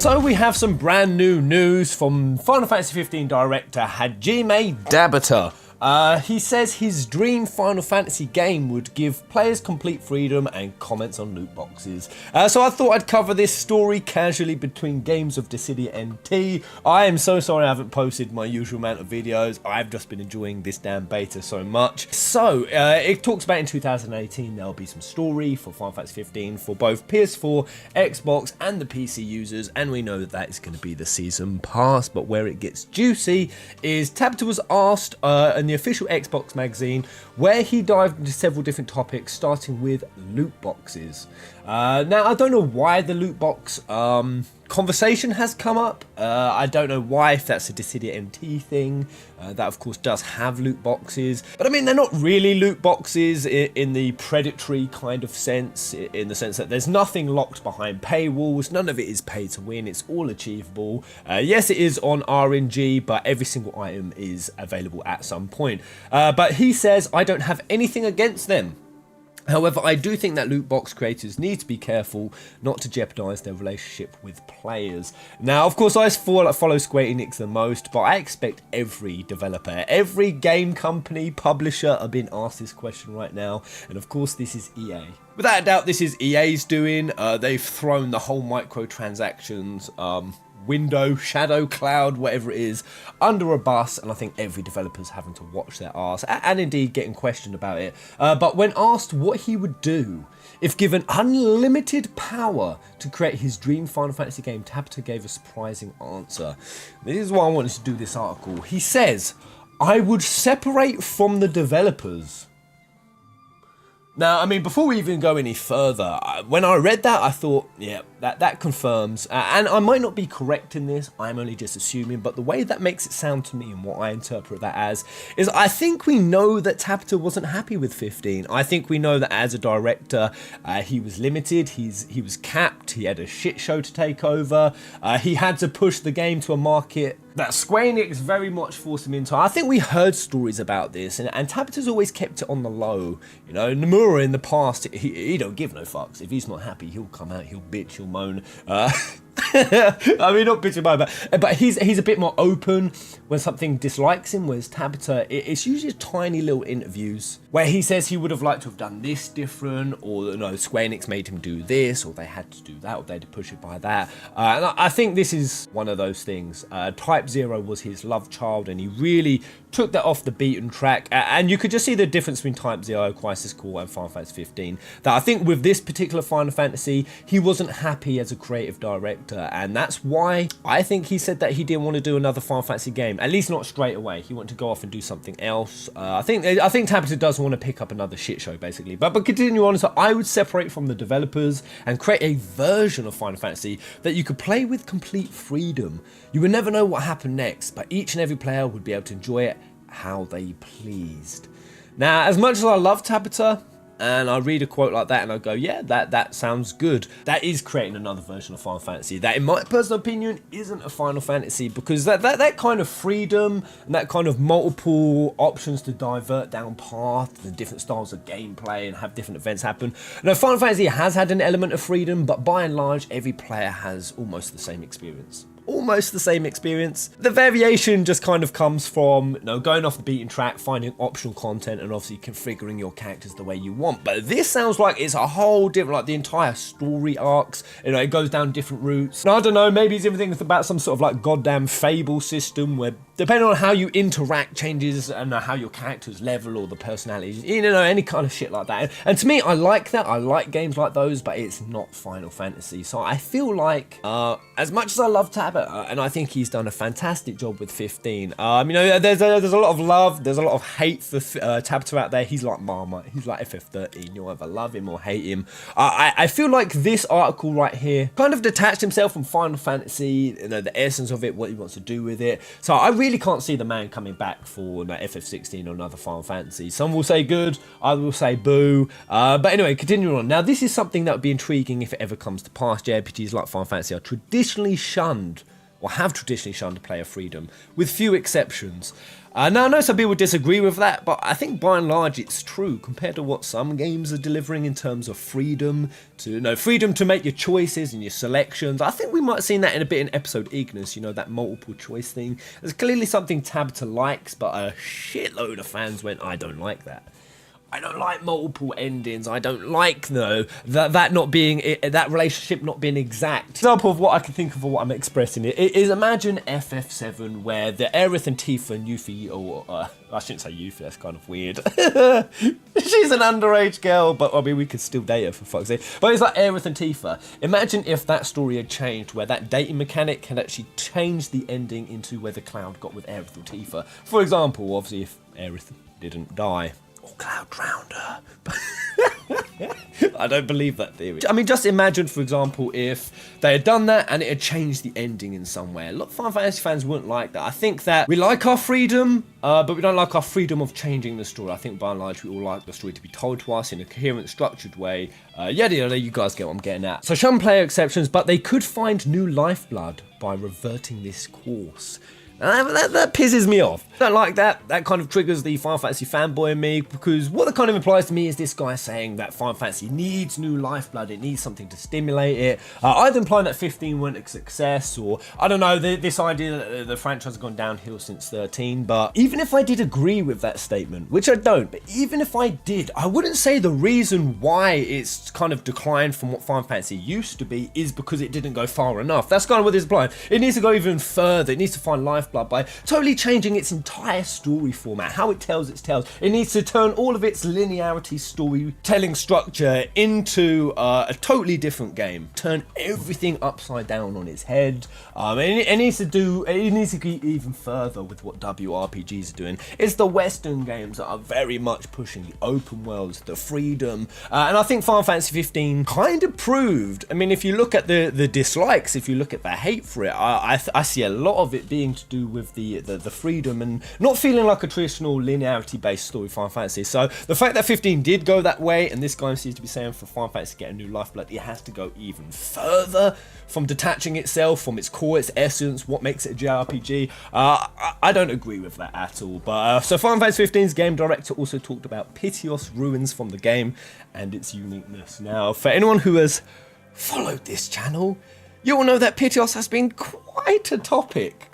So we have some brand new news from Final Fantasy 15 director Hajime Tabata. He says his dream Final Fantasy game would give players complete freedom and comments on loot boxes. So I thought I'd cover this story casually between games of Dissidia NT. I am so sorry I haven't posted my usual amount of videos. I've just been enjoying this damn beta so much. So it talks about in 2018 there'll be some story for Final Fantasy 15 for both PS4, Xbox and the PC users, and we know that is going to be the season pass. But where it gets juicy is Tabata was asked in the official Xbox magazine, where he dived into several different topics, starting with loot boxes. Now, I don't know why the loot box conversation has come up. I don't know why, if that's a Dissidia NT thing. That, of course, does have loot boxes. But, I mean, they're not really loot boxes in the predatory kind of sense, in the sense that there's nothing locked behind paywalls. None of it is pay to win. It's all achievable. Yes, it is on RNG, but every single item is available at some point. But he says, I don't have anything against them. However, I do think that loot box creators need to be careful not to jeopardise their relationship with players. Now, of course, I follow Square Enix the most, but I expect every developer, every game company, publisher are being asked this question right now. And of course, this is EA. Without a doubt, this is EA's doing. They've thrown the whole microtransactions window, shadow, cloud, whatever it is, under a bus, and I think every developer's having to watch their arse, and indeed getting questioned about it. But when asked what he would do if given unlimited power to create his dream Final Fantasy game, Tabata gave a surprising answer. This is why I wanted to do this article. He says, I would separate from the developers. Now, I mean, before we even go any further, when I read that, I thought, yeah, that confirms, and I might not be correct in this, I'm only just assuming, but the way that makes it sound to me and what I interpret that as, is I think we know that Tabata wasn't happy with 15. I think we know that as a director, he was limited, he was capped, he had a shit show to take over, he had to push the game to a market that Square Enix very much forced him into. I think we heard stories about this, and Tabata's always kept it on the low. You know, Nomura in the past, he don't give no fucks. If he's not happy, he'll come out, he'll bitch, he'll moan. I mean, not bitching about it, but he's a bit more open when something dislikes him, whereas Tabata, it's usually tiny little interviews where he says he would have liked to have done this different, or, you know, Square Enix made him do this, or they had to do that, or they had to push it by that. And I think this is one of those things. Type 0 was his love child, and he really took that off the beaten track, and you could just see the difference between Type 0, Crisis Core, and Final Fantasy 15. That I think with this particular Final Fantasy, he wasn't happy as a creative director, and that's why I think he said that he didn't want to do another Final Fantasy game, at least not straight away. He wanted to go off and do something else. I think Tabata does want to pick up another shit show, basically. But continue on, so I would separate from the developers and create a version of Final Fantasy that you could play with complete freedom. You would never know what happened next, but each and every player would be able to enjoy it how they pleased. Now, as much as I love Tabata, and I read a quote like that and I go, yeah, that sounds good. That is creating another version of Final Fantasy. That, in my personal opinion, isn't a Final Fantasy, because that kind of freedom and that kind of multiple options to divert down paths and different styles of gameplay and have different events happen. Now, Final Fantasy has had an element of freedom, but by and large, every player has almost the same experience. Almost the same experience. The variation just kind of comes from, you know, going off the beaten track, finding optional content, and obviously configuring your characters the way you want. But this sounds like it's a whole different, like the entire story arcs, you know, it goes down different routes. And I don't know, maybe he's even thinking about some sort of like goddamn Fable system where, depending on how you interact, changes and how your characters level or the personalities, you know, any kind of shit like that. And to me, I like that. I like games like those, but it's not Final Fantasy. So I feel like, as much as I love Tabata, and I think he's done a fantastic job with 15. You know, there's a lot of love, there's a lot of hate for Tabata out there. He's like Marmite, he's like FF13. You'll either love him or hate him. I feel like this article right here kind of detached himself from Final Fantasy, you know, the essence of it, what he wants to do with it. So I really can't see the man coming back for FF16 or another Final Fantasy. Some will say good, others will say boo. But anyway, continuing on. Now, this is something that would be intriguing if it ever comes to pass. JRPGs like Final Fantasy are traditionally shunned or have traditionally shunned player freedom, with few exceptions. Now, I know some people disagree with that, but I think by and large it's true compared to what some games are delivering in terms of freedom to make your choices and your selections. I think we might have seen that in a bit in episode Ignis, that multiple choice thing. It's clearly something Tabata likes, but a shitload of fans went, I don't like that. I don't like multiple endings. I don't like that not being that relationship not being exact. Example of what I can think of or what I'm expressing it is imagine FF7 where the Aerith and Tifa and Yuffie, or I shouldn't say Yuffie, that's kind of weird. She's an underage girl, but I mean we could still date her for fuck's sake. But it's like Aerith and Tifa. Imagine if that story had changed, where that dating mechanic had actually changed the ending into where the Cloud got with Aerith or Tifa. For example, obviously if Aerith didn't die. Cloud drowned her. I don't believe that theory. I mean, just imagine, for example, if they had done that and it had changed the ending in some way. A lot of Final Fantasy fans wouldn't like that. I think that we like our freedom, but we don't like our freedom of changing the story. I think by and large we all like the story to be told to us in a coherent, structured way. Yada yada, you guys get what I'm getting at. So some player exceptions, but they could find new lifeblood by reverting this course. That pisses me off. I don't like that. That kind of triggers the Final Fantasy fanboy in me, because what that kind of implies to me is this guy saying that Final Fantasy needs new lifeblood, it needs something to stimulate it. Either implying that 15 weren't a success, or I don't know, this idea that the franchise has gone downhill since 13. But even if I did agree with that statement, which I don't, but even if I did, I wouldn't say the reason why it's kind of declined from what Final Fantasy used to be is because it didn't go far enough. That's kind of what it's implying. It needs to go even further. It needs to find lifeblood by totally changing its entire story format, how it tells its tales. It needs to turn all of its linearity storytelling structure into a totally different game. Turn everything upside down on its head. It needs to go even further with what WRPGs are doing. It's the Western games that are very much pushing the open worlds, the freedom, and I think Final Fantasy 15 kind of proved. I mean, if you look at the dislikes, if you look at the hate for it, I see a lot of it being to do with the freedom and not feeling like a traditional linearity based story Final Fantasy. So the fact that 15 did go that way, and this guy seems to be saying for Final Fantasy to get a new lifeblood, it has to go even further from detaching itself from its core, its essence, what makes it a JRPG. I don't agree with that at all. But so Final Fantasy 15's game director also talked about Pitioss ruins from the game and its uniqueness. Now, for anyone who has followed this channel, you all know that Pitioss has been quite a topic,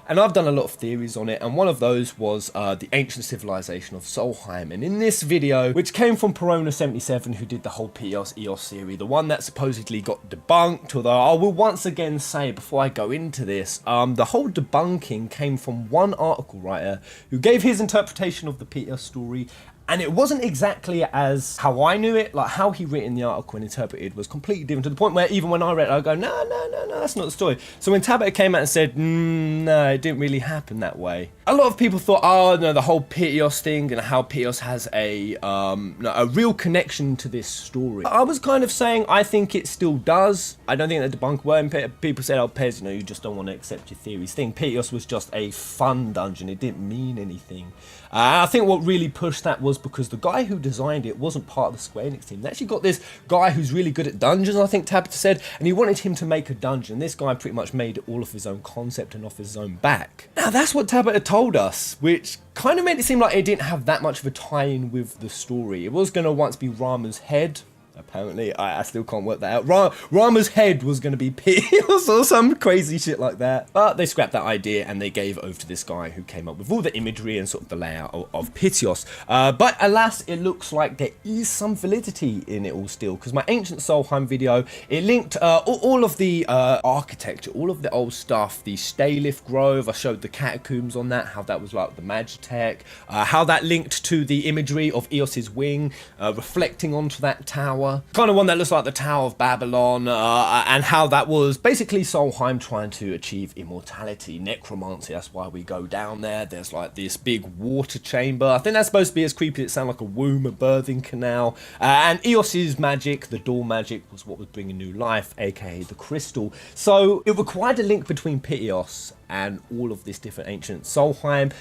and I've done a lot of theories on it, and one of those was the ancient civilization of Solheim. And in this video, which came from Perona77, who did the whole Pitioss Eos series, the one that supposedly got debunked, although I will once again say before I go into this, the whole debunking came from one article writer who gave his interpretation of the Pitioss story, and it wasn't exactly as how I knew it. Like how he written the article and interpreted was completely different, to the point where even when I read it, I go, no, that's not the story. So when Tabata came out and said, no, it didn't really happen that way, a lot of people thought, oh no, the whole Pitioss thing and how Pitioss has a real connection to this story. I was kind of saying, I think it still does. I don't think that debunk word. People said, oh Pez, you just don't want to accept your theories thing. Pitioss was just a fun dungeon. It didn't mean anything. I think what really pushed that was because the guy who designed it wasn't part of the Square Enix team. They actually got this guy who's really good at dungeons, I think Tabata said, and he wanted him to make a dungeon. This guy pretty much made it all off his own concept and off his own back. Now that's what Tabata told us, which kind of made it seem like it didn't have that much of a tie-in with the story. It was going to once be Rama's head. Apparently, I still can't work that out. Rama's head was going to be Pitioss or some crazy shit like that. But they scrapped that idea and they gave over to this guy who came up with all the imagery and sort of the layout of Pitioss. But alas, it looks like there is some validity in it all still, because my Ancient Solheim video, it linked all of the architecture, all of the old stuff, the Steyliff Grove. I showed the catacombs on that, how that was like the Magitech, how that linked to the imagery of Eos's wing, reflecting onto that tower. Kind of one that looks like the Tower of Babylon, and how that was basically Solheim trying to achieve immortality, necromancy. That's why we go down there. There's like this big water chamber. I think that's supposed to be as creepy as it sounds, like a womb, a birthing canal. And Eos's magic, the door magic, was what was bringing new life, aka the crystal. So it required a link between Pitioss and all of this different ancient Solheim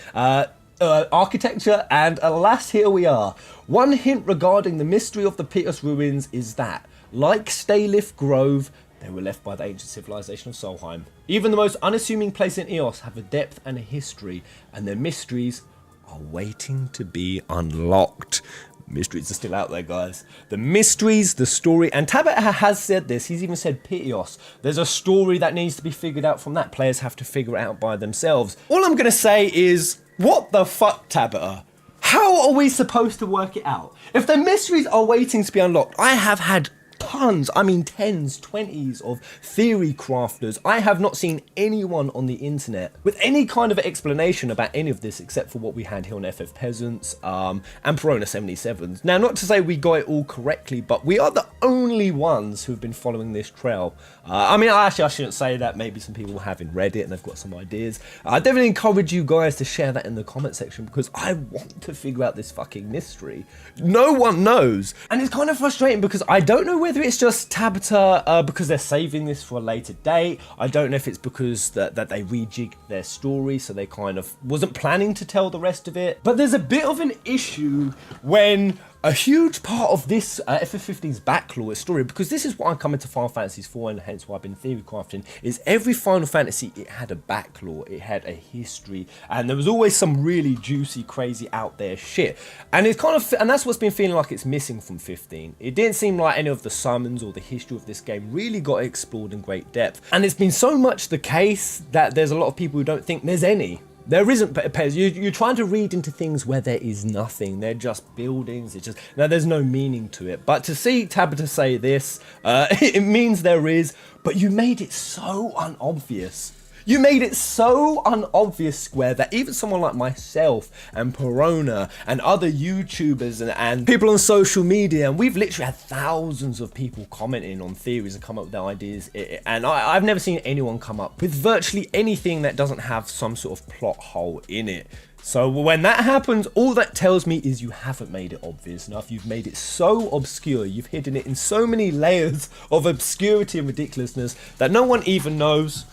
architecture, and alas, here we are. One hint regarding the mystery of the Pitioss ruins is that, like Steyliff Grove, they were left by the ancient civilization of Solheim. Even the most unassuming place in Eos have a depth and a history, and their mysteries are waiting to be unlocked. Mysteries are still out there, guys. The mysteries, the story, and Tabata has said this. He's even said Pitioss. There's a story that needs to be figured out from that. Players have to figure it out by themselves. All I'm going to say is, what the fuck, Tabata? How are we supposed to work it out? If the mysteries are waiting to be unlocked, I have had tons, I mean 10s, 20s of theory crafters. I have not seen anyone on the internet with any kind of explanation about any of this except for what we had here on FF Peasants and Perona 77s. Now, not to say we got it all correctly, but we are the only ones who've been following this trail. I mean, I shouldn't say that. Maybe some people haven't read it and they've got some ideas. I definitely encourage you guys to share that in the comment section because I want to figure out this fucking mystery. No one knows. And it's kind of frustrating because I don't know whether it's just Tabata because they're saving this for a later date. I don't know if it's because that they rejigged their story, so they kind of wasn't planning to tell the rest of it. But there's a bit of an issue when a huge part of this FF15's backlore story, because this is what I come into Final Fantasies for, and hence why I've been theory crafting, is every Final Fantasy, it had a backlore, it had a history, and there was always some really juicy, crazy, out there shit. And it's kind of, and that's what's been feeling like it's missing from 15. It didn't seem like any of the summons or the history of this game really got explored in great depth. And it's been so much the case that there's a lot of people who don't think there's any. There isn't, you're trying to read into things where there is nothing. They're just buildings. It's just, now there's no meaning to it. But to see Tabata say this, it means there is, but you made it so unobvious. You made it so unobvious, Square, that even someone like myself and Perona and other YouTubers and people on social media, and we've literally had thousands of people commenting on theories and come up with their ideas, and I've never seen anyone come up with virtually anything that doesn't have some sort of plot hole in it. So when that happens, all that tells me is you haven't made it obvious enough. You've made it so obscure. You've hidden it in so many layers of obscurity and ridiculousness that no one even knows.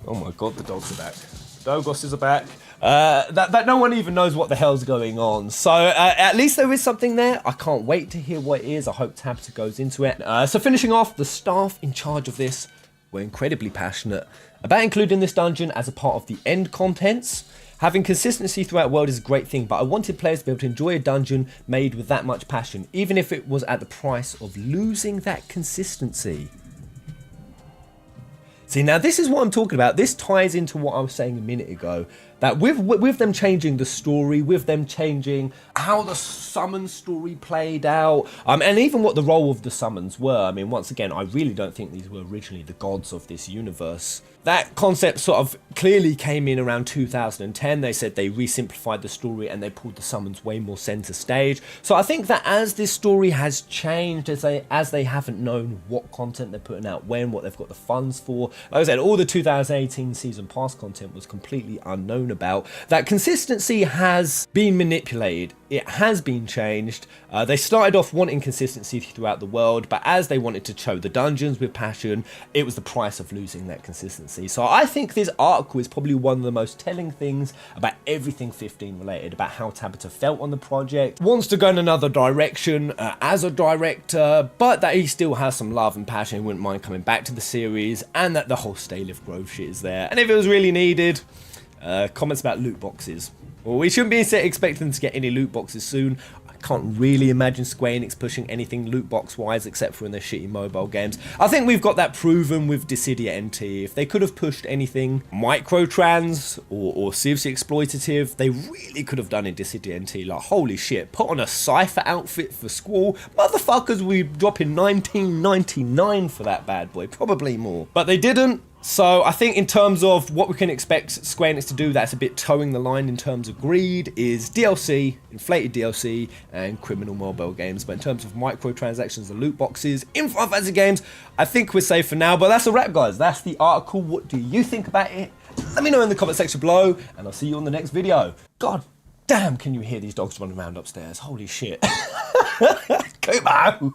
Oh my god, the dogs are back. Dogos are back. That no one even knows what the hell's going on. So at least there is something there. I can't wait to hear what it is. I hope Tabata goes into it. So finishing off, the staff in charge of this were incredibly passionate about including this dungeon as a part of the end contents. Having consistency throughout world is a great thing, but I wanted players to be able to enjoy a dungeon made with that much passion, even if it was at the price of losing that consistency. See, now this is what I'm talking about. This ties into what I was saying a minute ago, that with them changing the story, with them changing how the summon story played out, and even what the role of the summons were. I mean, once again, I really don't think these were originally the gods of this universe. That concept sort of clearly came in around 2010. They said they re-simplified the story and they pulled the summons way more center stage. So I think that as this story has changed, as they haven't known what content they're putting out when, what they've got the funds for, like I said, all the 2018 season pass content was completely unknown about. That consistency has been manipulated. It has been changed. They started off wanting consistency throughout the world, but as they wanted to show the dungeons with passion, it was the price of losing that consistency. So I think this article is probably one of the most telling things about everything 15 related, about how Tabata felt on the project, wants to go in another direction as a director, but that he still has some love and passion, he wouldn't mind coming back to the series, and that the whole Steyliff Grove shit is there. And if it was really needed, comments about loot boxes. Well, we shouldn't be expecting them to get any loot boxes soon. I can't really imagine Square Enix pushing anything loot box wise except for in their shitty mobile games. I think we've got that proven with Dissidia NT. If they could have pushed anything microtrans or seriously exploitative, they really could have done in Dissidia NT. Like, holy shit, put on a Cypher outfit for Squall. Motherfuckers, we dropping $19.99 for that bad boy, probably more. But they didn't. So I think in terms of what we can expect Square Enix to do that's a bit towing the line in terms of greed is DLC, inflated DLC, and criminal mobile games. But in terms of microtransactions and loot boxes in Final Fantasy games, I think we're safe for now. But that's a wrap, guys. That's the article. What do you think about it? Let me know in the comment section below, and I'll see you on the next video. God damn, can you hear these dogs running around upstairs? Holy shit. Come on.